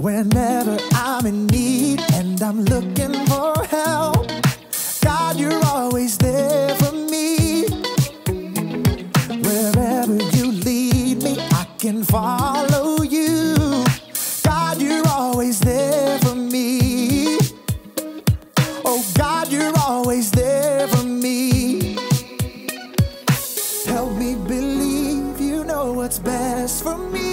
Whenever I'm in need and I'm looking for help, God, you're always there for me. Wherever you lead me, I can follow you. God, you're always there for me. Oh, God, you're always there for me. Help me believe you know what's best for me.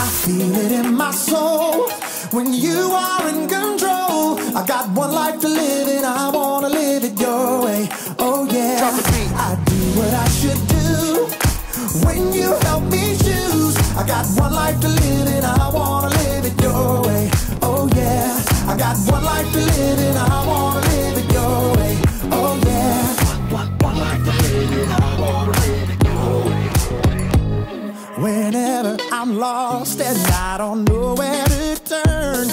I feel it in my soul when you are in control. I got one life to live and I wanna live it your way. Oh yeah, I do what I should do when you help me choose. I got one life to live and I wanna live it your way. Oh yeah, I got one life to live and I wanna live it your way. Oh yeah, one life to live and I wanna live it your way. Whenever I'm lost and I don't know where to turn,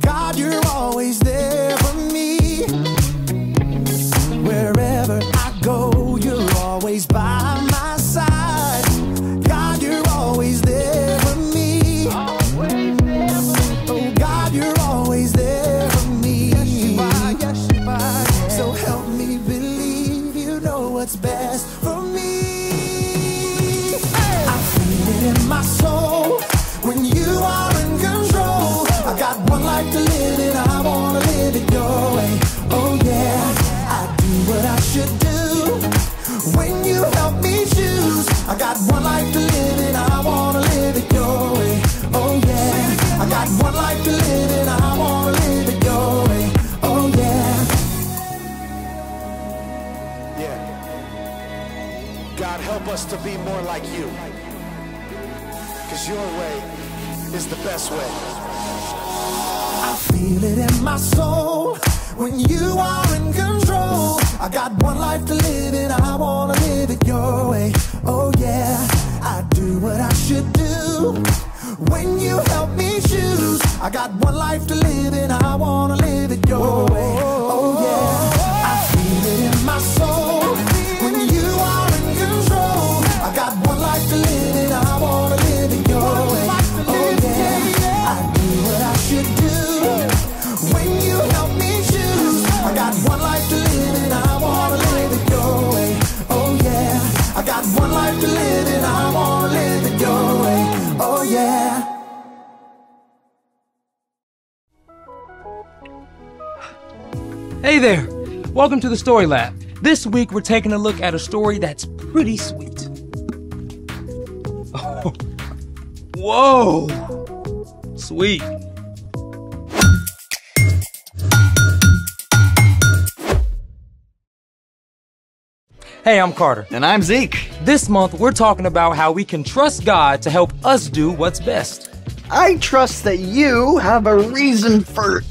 God, you're always there for me. Wherever I go, you're always by my side. God, you're always there for me. Oh, God, you're always there for me. So help me believe you know what's best for me. I feel it in my soul when you are in control. I got one life to live and I wanna live it your way. Oh yeah, I do what I should do when you help me choose. I got one life to live and I wanna live it your way. Oh yeah, I got one life to live and I wanna live it your way. Oh yeah. Yeah. God, help us to be more like you, 'cause your way is the best way. I feel it in my soul when you are in control. I got one life to live and I wanna live it your way. Oh yeah, I do what I should do when you help me choose. I got one life to live and I wanna live it your way. Oh yeah, I feel it in my soul when you are in control. I got one life to live and I wanna live it your way. Oh yeah, I do what I should do when you help me choose. I got one life to live and I wanna live it your way. Oh yeah, I got one life to live and I wanna live it your way. Oh yeah. Hey there! Welcome to the Story Lab. This week we're taking a look at a story that's pretty sweet. Oh. Whoa! Sweet. Hey, I'm Carter. And I'm Zeke. This month we're talking about how we can trust God to help us do what's best. I trust that you have a reason for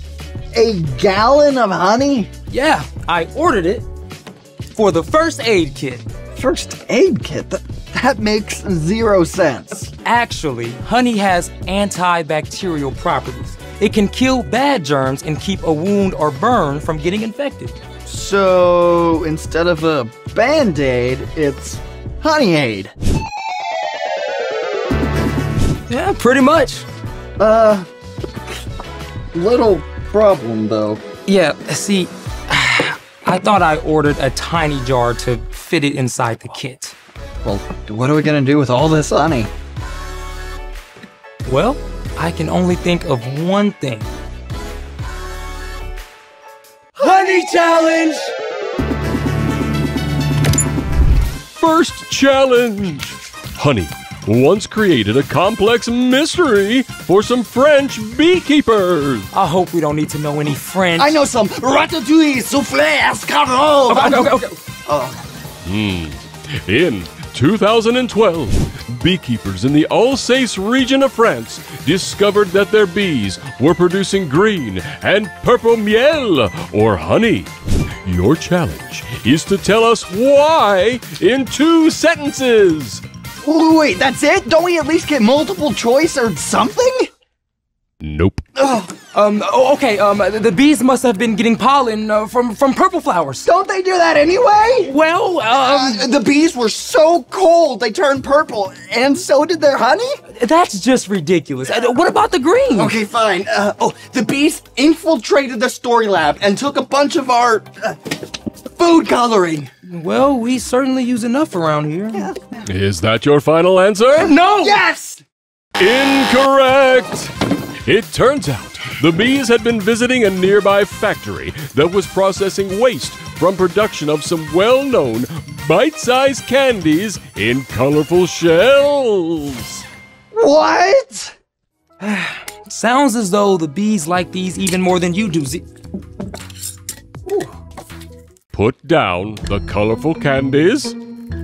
a gallon of honey. Yeah, I ordered it for the first aid kit. First aid kit? That makes 0 sense. Actually, honey has antibacterial properties. It can kill bad germs and keep a wound or burn from getting infected. So instead of a Band-Aid, it's honey aid. Yeah, pretty much. Little problem though. Yeah, see, I thought I ordered a tiny jar to fit it inside the kit. Well, what are we gonna do with all this honey? Well, I can only think of one thing. Honey challenge! First challenge! Honey once created a complex mystery for some French beekeepers. I hope we don't need to know any French. I know some ratatouille, soufflé, escargot. Okay. In 2012, beekeepers in the Alsace region of France discovered that their bees were producing green and purple miel, or honey. Your challenge is to tell us why in 2 sentences. Wait, that's it? Don't we at least get multiple choice or something? Nope. Okay, the bees must have been getting pollen from purple flowers. Don't they do that anyway? Well, The bees were so cold they turned purple, and so did their honey? that's just ridiculous. What about the green? Okay, fine. The bees infiltrated the story lab and took a bunch of our food coloring. Well, we certainly use enough around here. Yeah. Is that your final answer? No! Yes! Incorrect! It turns out the bees had been visiting a nearby factory that was processing waste from production of some well-known bite-sized candies in colorful shells. What? Sounds as though the bees like these even more than you do, Put down the colorful candies.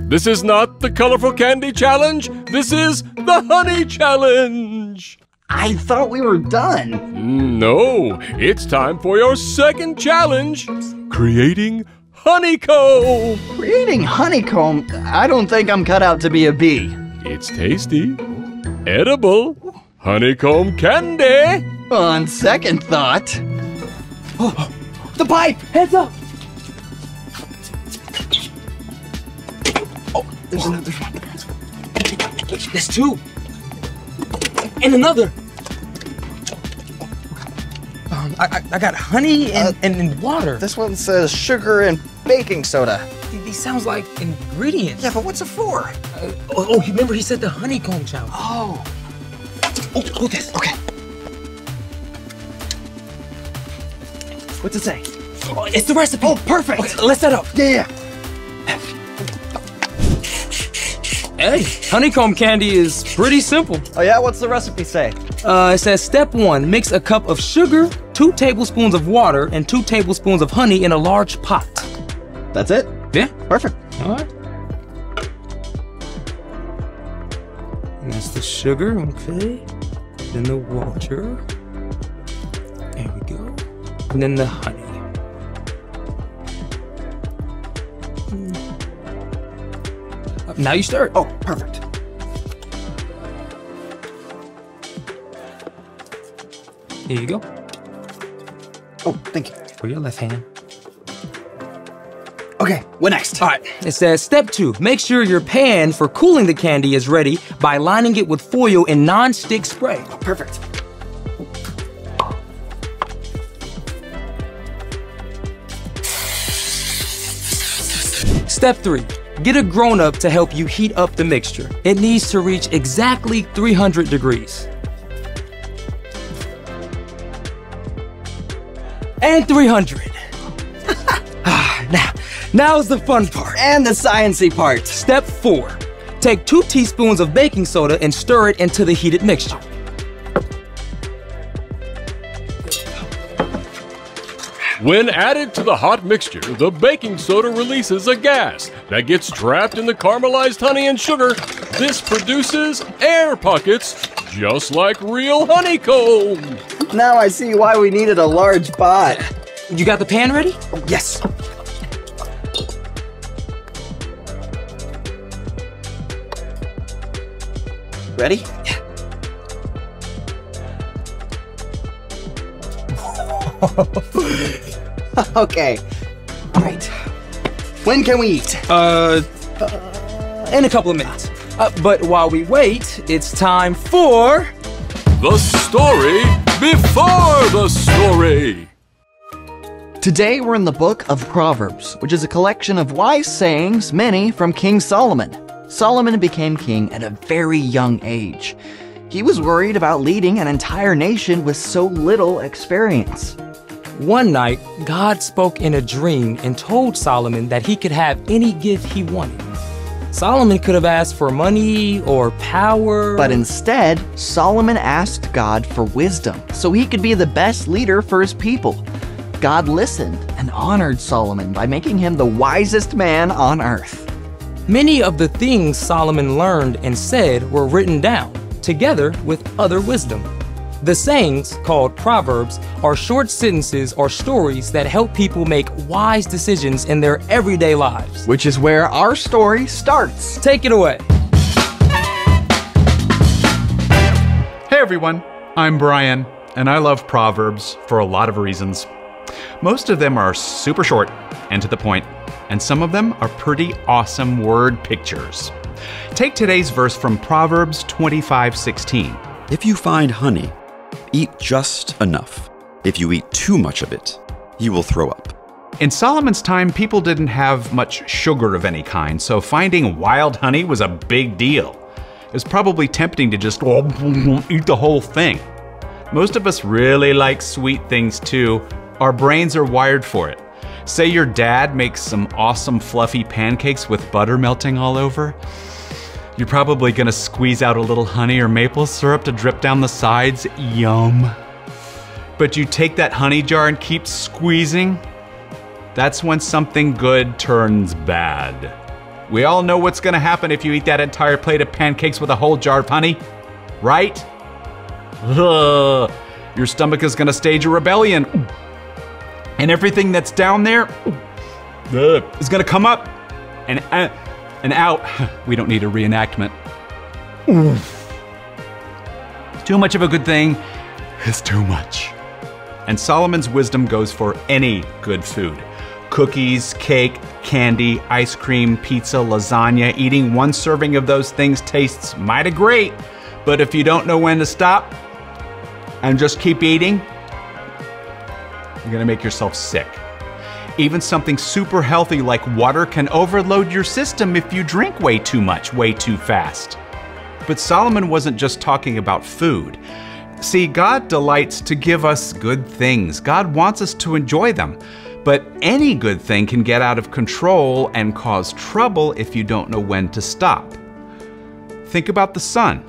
This is not the colorful candy challenge. This is the honey challenge. I thought we were done. No, it's time for your second challenge. Creating honeycomb. Creating honeycomb, I don't think I'm cut out to be a bee. It's tasty, edible, honeycomb candy. On second thought... the pipe! Heads up! There's another one. There's two. And another. I got honey and water. This one says sugar and baking soda. These sounds like ingredients. Yeah, but what's it for? Remember he said the honeycomb challenge. Oh, Oh, this. okay. What's it say? Oh, it's the recipe. Oh, perfect. Okay, let's set up. Yeah. Hey, honeycomb candy is pretty simple. Oh yeah, what's the recipe say? It says step 1, mix a cup of sugar, 2 tablespoons of water, and 2 tablespoons of honey in a large pot. That's it? Yeah, Perfect. all right. And that's the sugar, okay. Then the water. There we go. And then the honey. Now you stir it. Oh, perfect. Here you go. Oh, thank you. For your left hand. Okay, what next? All right, it says step 2, make sure your pan for cooling the candy is ready by lining it with foil and non-stick spray. Perfect. Step 3, get a grown-up to help you heat up the mixture. It needs to reach exactly 300 degrees. And 300. Now's the fun part. And the sciencey part. Step 4, take 2 teaspoons of baking soda and stir it into the heated mixture. When added to the hot mixture, the baking soda releases a gas that gets trapped in the caramelized honey and sugar. This produces air pockets, just like real honeycomb. Now I see why we needed a large pot. You got the pan ready? Yes. Ready? Yeah. Okay. Right. When can we eat? In a couple of minutes. But while we wait, it's time for... The story before the story. Today we're in the book of Proverbs, which is a collection of wise sayings, many from King Solomon. Solomon became king at a very young age. He was worried about leading an entire nation with so little experience. One night, God spoke in a dream and told Solomon that he could have any gift he wanted. Solomon could have asked for money or power. But instead, Solomon asked God for wisdom so he could be the best leader for his people. God listened and honored Solomon by making him the wisest man on earth. Many of the things Solomon learned and said were written down, together with other wisdom. The sayings, called Proverbs, are short sentences or stories that help people make wise decisions in their everyday lives. Which is where our story starts. Take it away. Hey everyone, I'm Brian. and I love Proverbs for a lot of reasons. Most of them are super short and to the point, and some of them are pretty awesome word pictures. Take today's verse from Proverbs 25:16. If you find honey, eat just enough. If you eat too much of it, you will throw up. In Solomon's time, people didn't have much sugar of any kind, so finding wild honey was a big deal. It was probably tempting to just eat the whole thing. Most of us really like sweet things too. Our brains are wired for it. Say your dad makes some awesome fluffy pancakes with butter melting all over. You're probably gonna squeeze out a little honey or maple syrup to drip down the sides. Yum. But you take that honey jar and keep squeezing. That's when something good turns bad. We all know what's gonna happen if you eat that entire plate of pancakes with a whole jar of honey, right? Ugh. Your stomach is gonna stage a rebellion. And everything that's down there is gonna come up and out. We don't need a reenactment. Too much of a good thing is too much. And Solomon's wisdom goes for any good food. Cookies, cake, candy, ice cream, pizza, lasagna. Eating one serving of those things tastes mighty great, but if you don't know when to stop and just keep eating, you're gonna make yourself sick. Even something super healthy like water can overload your system if you drink way too much, way too fast. But Solomon wasn't just talking about food. See, God delights to give us good things. God wants us to enjoy them. But any good thing can get out of control and cause trouble if you don't know when to stop. Think about the sun.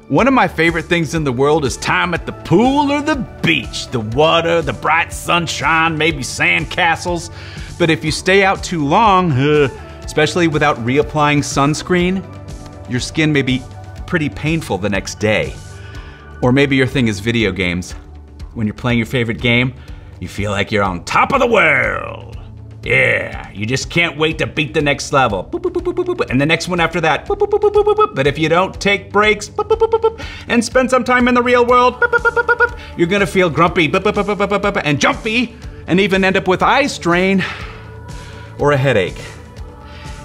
One of my favorite things in the world is time at the pool or the beach. The water, the bright sunshine, maybe sand castles. But if you stay out too long, especially without reapplying sunscreen, your skin may be pretty painful the next day. Or maybe your thing is video games. When you're playing your favorite game, you feel like you're on top of the world. Yeah, you just can't wait to beat the next level. Boop, boop, boop, boop, boop, and the next one after that. Boop, boop, boop, boop, boop, boop. But if you don't take breaks and spend some time in the real world, you're gonna feel grumpy and jumpy and even end up with eye strain or a headache.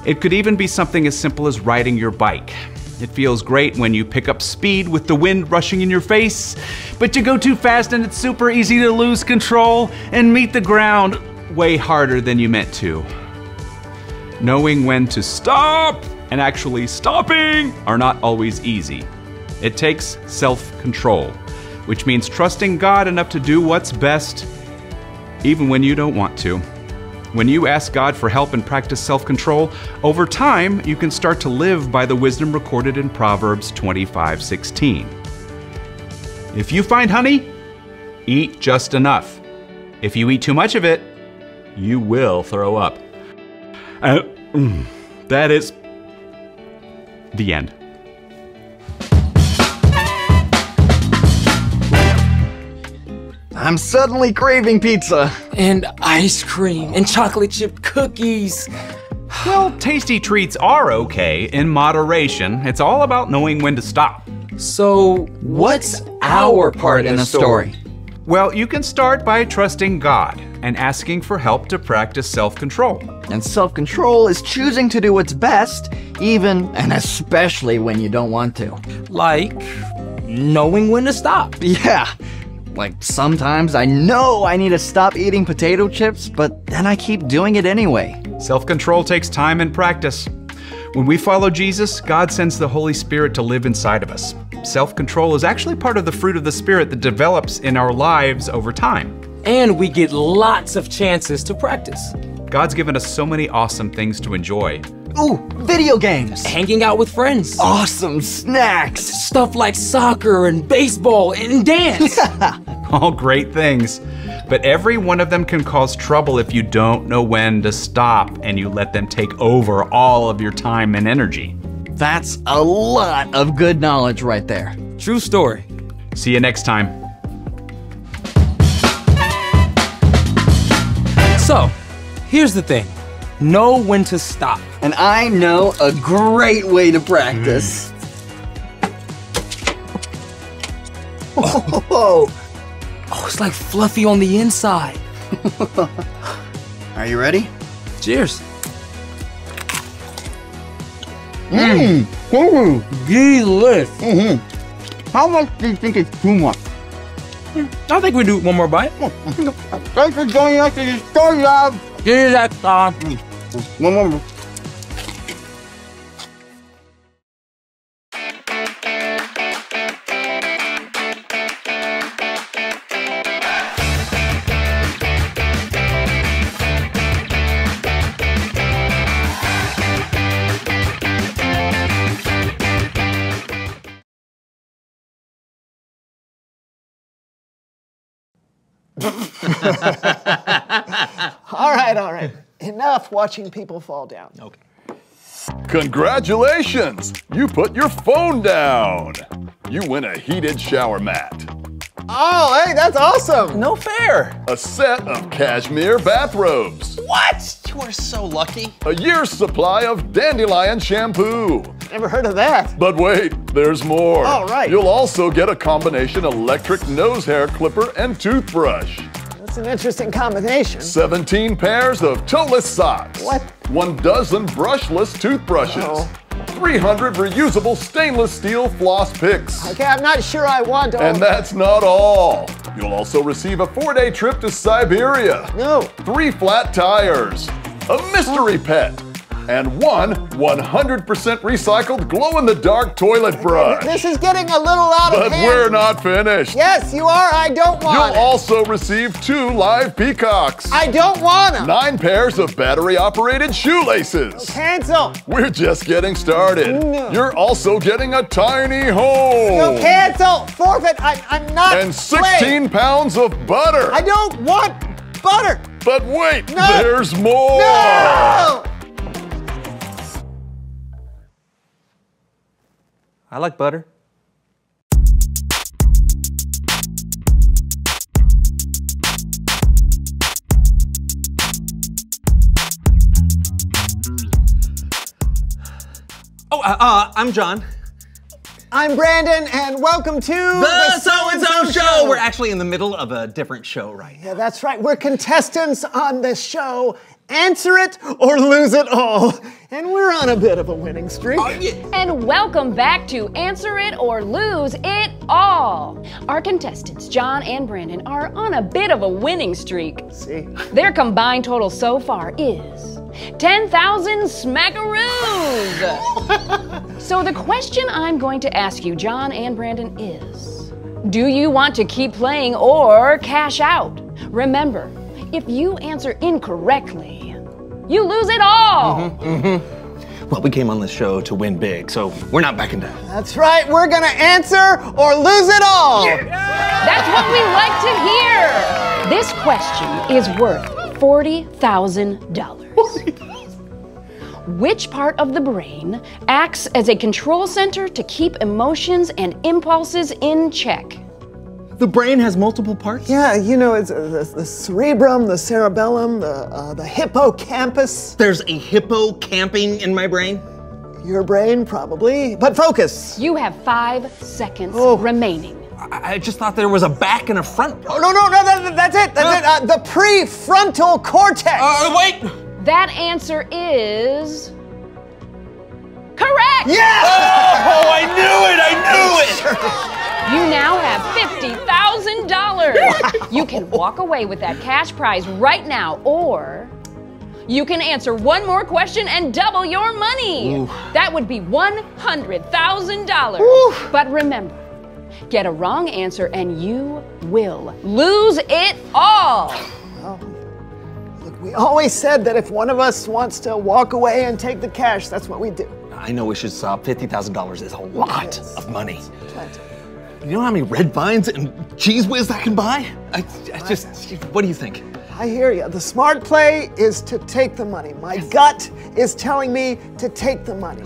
It could even be something as simple as riding your bike. It feels great when you pick up speed with the wind rushing in your face, but you go too fast and it's super easy to lose control and meet the ground way harder than you meant to. Knowing when to stop and actually stopping are not always easy. It takes self-control, which means trusting God enough to do what's best, even when you don't want to. When you ask God for help and practice self-control, over time, you can start to live by the wisdom recorded in Proverbs 25:16. If you find honey, eat just enough. If you eat too much of it, you will throw up. That is the end. I'm suddenly craving pizza. And ice cream and chocolate chip cookies. Well, tasty treats are okay in moderation. It's all about knowing when to stop. So, What's our part in the story? Well, you can start by trusting God and asking for help to practice self-control. And self-control is choosing to do what's best, even and especially when you don't want to. like, knowing when to stop. Yeah. Like sometimes I know I need to stop eating potato chips, but then I keep doing it anyway. Self-control takes time and practice. When we follow Jesus, God sends the Holy Spirit to live inside of us. Self-control is actually part of the fruit of the Spirit that develops in our lives over time. And we get lots of chances to practice. God's given us so many awesome things to enjoy. Ooh, video games. Hanging out with friends. Awesome snacks. Stuff like soccer and baseball and dance. All great things. But every one of them can cause trouble if you don't know when to stop and you let them take over all of your time and energy. That's a lot of good knowledge right there. True story. See you next time. So, here's the thing. Know when to stop. And I know a great way to practice. Oh, Oh, it's like fluffy on the inside. Are you ready? Cheers. Delish. How much do you think is too much? I think we do one more bite. Thanks for joining us in the Story Lab. Cheers, Exxon. One more. All right. Enough watching people fall down. Okay. Congratulations! You put your phone down. You win a heated shower mat, Oh, hey, that's awesome. No fair. a set of cashmere bathrobes, What? You are so lucky. a year's supply of dandelion shampoo. Never heard of that. But wait, there's more. Oh, right. You'll also get a combination electric nose hair clipper and toothbrush. That's an interesting combination. 17 pairs of toeless socks. What? 1 dozen brushless toothbrushes. Oh. 300 reusable stainless steel floss picks. Okay, I'm not sure I want all And of that's not all. You'll also receive a 4-day trip to Siberia. No. 3 flat tires, a mystery pet, and 1 100% recycled glow-in-the-dark toilet brush. This is getting a little out of But hand. we're not finished. Yes, you are. I don't want You'll it. also receive 2 live peacocks. I don't want them. 9 pairs of battery-operated shoelaces. Cancel. We're just getting started. No. You're also getting a tiny home. No, cancel. Forfeit. I'm not. And 16 pounds of butter. I don't want butter. But wait, No. there's more. No. I like butter. I'm John. I'm Brandon, and welcome to The So-and-so Show. We're actually in the middle of a different show right now. Yeah, that's right. We're contestants on this show. Answer it or lose it all. And we're on a bit of a winning streak. And welcome back to Answer It or Lose It All. Our contestants, John and Brandon, are on a bit of a winning streak. See? Their combined total so far is 10,000 smackaroos. So the question I'm going to ask you, John and Brandon, is, do you want to keep playing or cash out? Remember, if you answer incorrectly, you lose it all. Well, we came on this show to win big, so we're not backing down. That's right. We're going to answer or lose it all. That's what we like to hear. This question is worth $40,000. Which part of the brain acts as a control center to keep emotions and impulses in check? The brain has multiple parts? Yeah, you know, it's the cerebrum, the cerebellum, the hippocampus. There's a hippo camping in my brain? Your brain, probably. But focus. You have 5 seconds remaining. I just thought there was a back and a front. Oh, no, that's it. That's it. The prefrontal cortex. Wait! That answer is correct. Yeah! Oh, I knew it! You now have $50,000. You can walk away with that cash prize right now, or you can answer one more question and double your money. Ooh. That would be $100,000. But remember, get a wrong answer and you will lose it all. Look, we always said that if one of us wants to walk away and take the cash, that's what we do. I know we should stop. $50,000 is a lot Yes. of money. Plenty. You know how many Red Vines and Cheese Whiz I can buy? I just, what do you think? I hear you. The smart play is to take the money. My gut is telling me to take the money.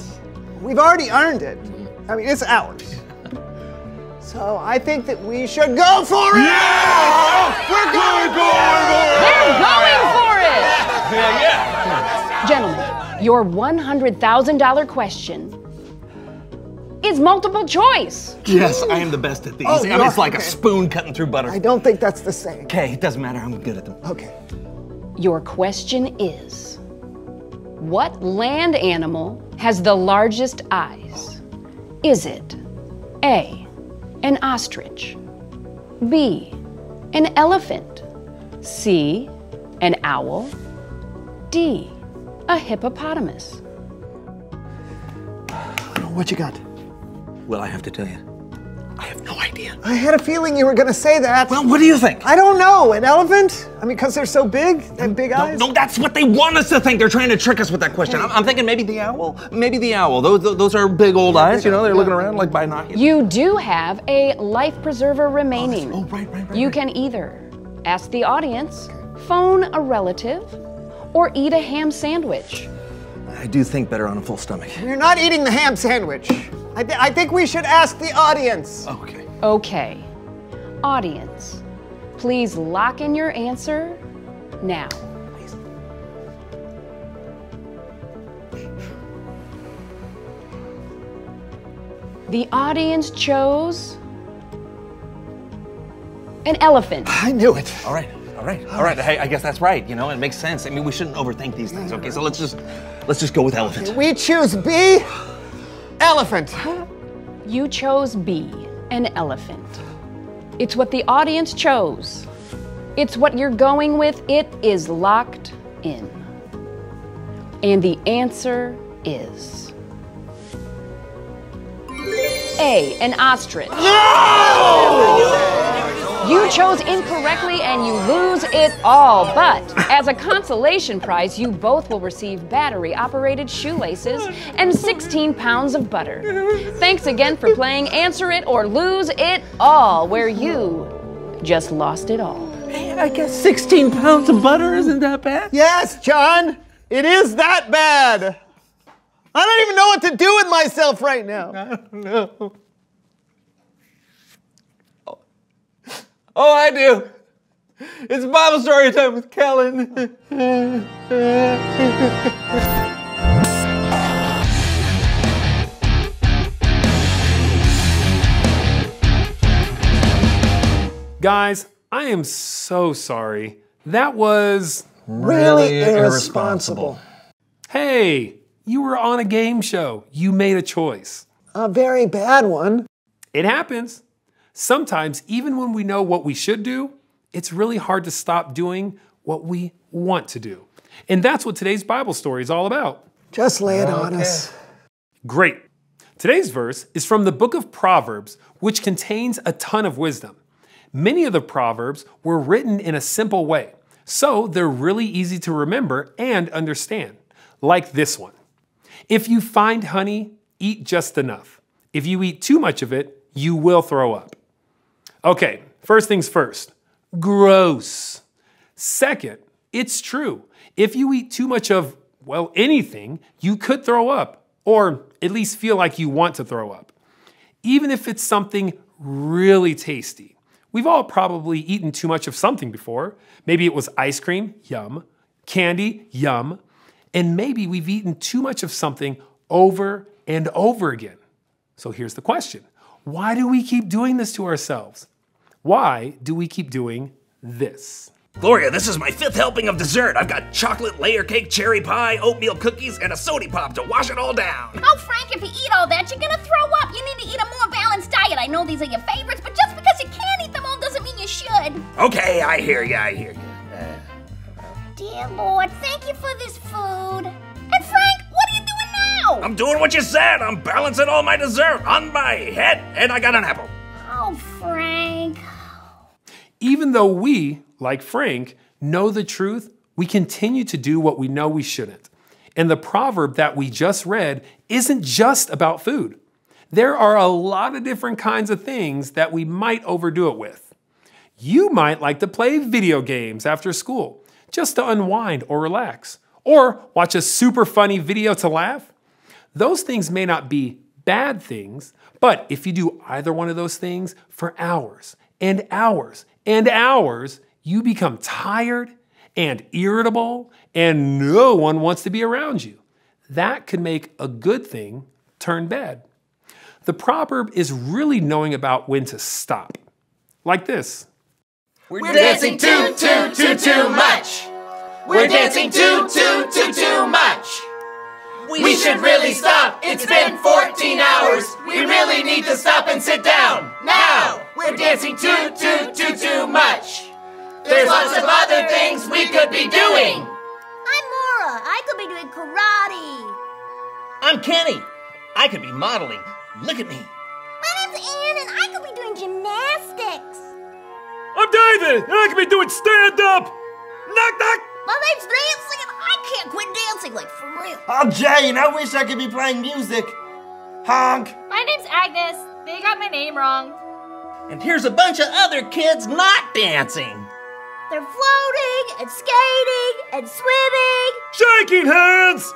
We've already earned it. I mean, it's ours. So I think that we should go for it! Yeah! We're going for They're going for it! Yeah. Gentlemen, your $100,000 question is multiple choice. Yes, I am the best at these. Oh, I mean, it's like a spoon cutting through butter. I don't think that's the saying. Okay, it doesn't matter. I'm good at them. Okay. Your question is, what land animal has the largest eyes? Is it A, an ostrich, B, an elephant, C, an owl, D, a hippopotamus? What you got? Well, I have to tell you, I have no idea. I had a feeling you were going to say that. Well, what do you think? I don't know. An elephant? I mean, because they're so big, they have big eyes? No, that's what they want us to think. They're trying to trick us with that question. I'm thinking maybe the owl. Maybe the owl. Those are big old eyes, you know, they're looking around like binoculars. You do have a life preserver remaining. Oh, right. You can either ask the audience, phone a relative, or eat a ham sandwich. I do think better on a full stomach. You're not eating the ham sandwich. I think we should ask the audience. Okay. Okay. Audience, please lock in your answer now. The audience chose an elephant. I knew it. All right. Hey, I guess that's right. You know, it makes sense. I mean, we shouldn't overthink these things. Okay, so let's just go with elephant. We choose B, elephant. You chose B, an elephant. It's what the audience chose. It's what you're going with. It is locked in. And the answer is A, an ostrich. You chose incorrectly and you lose it all. But as a consolation prize, you both will receive battery-operated shoelaces and 16 pounds of butter. Thanks again for playing Answer It or Lose It All, where you just lost it all. Hey, I guess 16 pounds of butter isn't that bad. Yes, John, it is that bad. I don't even know what to do with myself right now. I don't know. Oh, I do. It's Bible story time with Kellen. Guys, I am so sorry. That was really irresponsible. Hey, you were on a game show. You made a choice. A very bad one. It happens. Sometimes, even when we know what we should do, it's really hard to stop doing what we want to do. And that's what today's Bible story is all about. Just lay it on us. Great. Today's verse is from the book of Proverbs, which contains a ton of wisdom. Many of the Proverbs were written in a simple way, so they're really easy to remember and understand, like this one. If you find honey, eat just enough. If you eat too much of it, you will throw up. Okay, first things first, gross. Second, it's true. If you eat too much of, well, anything, you could throw up, or at least feel like you want to throw up. Even if it's something really tasty. We've all probably eaten too much of something before. Maybe it was ice cream, yum. Candy, yum. And maybe we've eaten too much of something over and over again. So here's the question. Why do we keep doing this to ourselves? Why do we keep doing this? Gloria, this is my 5th helping of dessert. I've got chocolate layer cake, cherry pie, oatmeal cookies, and a soda pop to wash it all down. Oh, Frank, if you eat all that, you're gonna throw up. You need to eat a more balanced diet. I know these are your favorites, but just because you can't eat them all doesn't mean you should. Okay, I hear you. Dear Lord, thank you for this food. And Frank, what are you doing now? I'm doing what you said. I'm balancing all my dessert on my head, and I got an apple. Oh, Frank. Even though we, like Frank, know the truth, we continue to do what we know we shouldn't. And the proverb that we just read isn't just about food. There are a lot of different kinds of things that we might overdo it with. You might like to play video games after school, just to unwind or relax, or watch a super funny video to laugh. Those things may not be bad things, but if you do either one of those things for hours and hours and hours, you become tired and irritable and no one wants to be around you. That could make a good thing turn bad. The proverb is really knowing about when to stop. Like this. We're dancing too much. We're dancing too much. We should really stop. It's been 14 hours. We really need to stop and sit down. Now, we're dancing too much. There's lots of other things we could be doing. I'm Maura. I could be doing karate. I'm Kenny. I could be modeling. Look at me. My name's Ann, and I could be doing gymnastics. I'm David, and I could be doing stand-up. Knock, knock. My name's Nancy, and I can't quit dancing, like, for real. I'm Jay, and I wish I could be playing music. Honk. My name's Agnes. They got my name wrong. And here's a bunch of other kids not dancing. They're floating, and skating, and swimming. Shaking hands.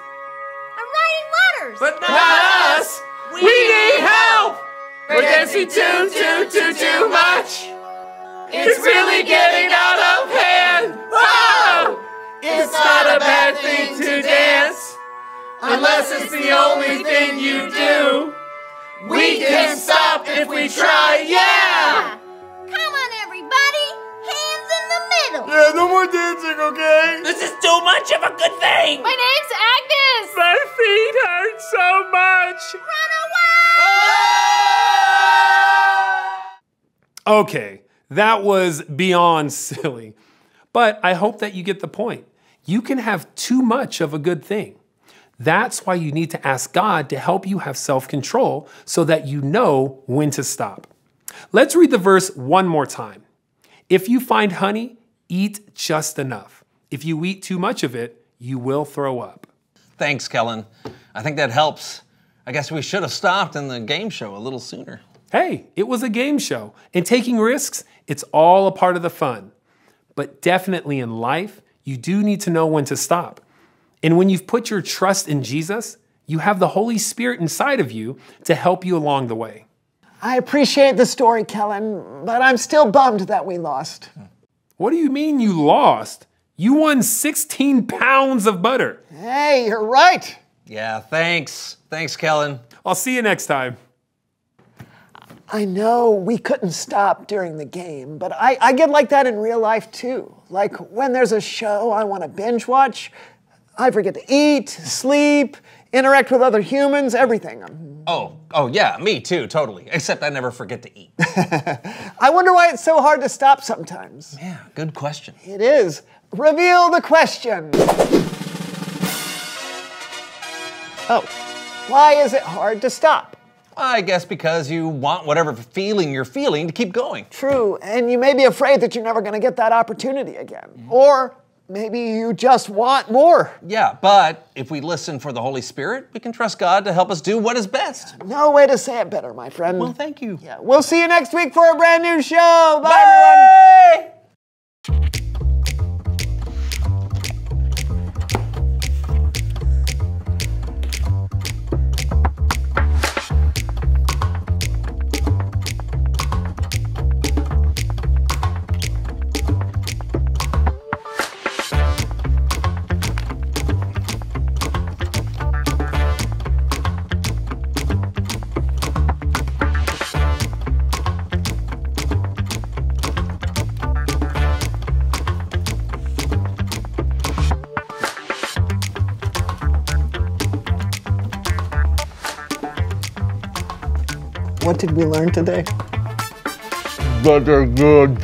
I'm writing letters. But not us. We need help. We're dancing too much. It's really getting out of hand. Whoa! It's not a bad thing to dance, unless it's the only thing you do. We can stop if we try, yeah! Come on, everybody. Hands in the middle. Yeah, no more dancing, okay? This is too much of a good thing. My name's Agnes. My feet hurt so much. Run away! Okay, that was beyond silly. But I hope that you get the point. You can have too much of a good thing. That's why you need to ask God to help you have self-control so that you know when to stop. Let's read the verse one more time. If you find honey, eat just enough. If you eat too much of it, you will throw up. Thanks, Kellen. I think that helps. I guess we should have stopped in the game show a little sooner. Hey, it was a game show, and taking risks, it's all a part of the fun. But definitely in life, you do need to know when to stop. And when you've put your trust in Jesus, you have the Holy Spirit inside of you to help you along the way. I appreciate the story, Kellen, but I'm still bummed that we lost. What do you mean you lost? You won 16 pounds of butter. Hey, you're right. Yeah, thanks. Thanks, Kellen. I'll see you next time. I know we couldn't stop during the game, but I get like that in real life too. Like when there's a show I want to binge watch, I forget to eat, sleep, interact with other humans, everything. Oh yeah, me too, totally. Except I never forget to eat. I wonder why it's so hard to stop sometimes. Yeah, good question. It is. Reveal the question. Oh, why is it hard to stop? I guess because you want whatever feeling you're feeling to keep going. True, and you may be afraid that you're never going to get that opportunity again. Or maybe you just want more. Yeah, but if we listen for the Holy Spirit, we can trust God to help us do what is best. No way to say it better, my friend. Well, thank you. Yeah, we'll see you next week for a brand new show. Bye, everyone. What did we learn today? That they're good.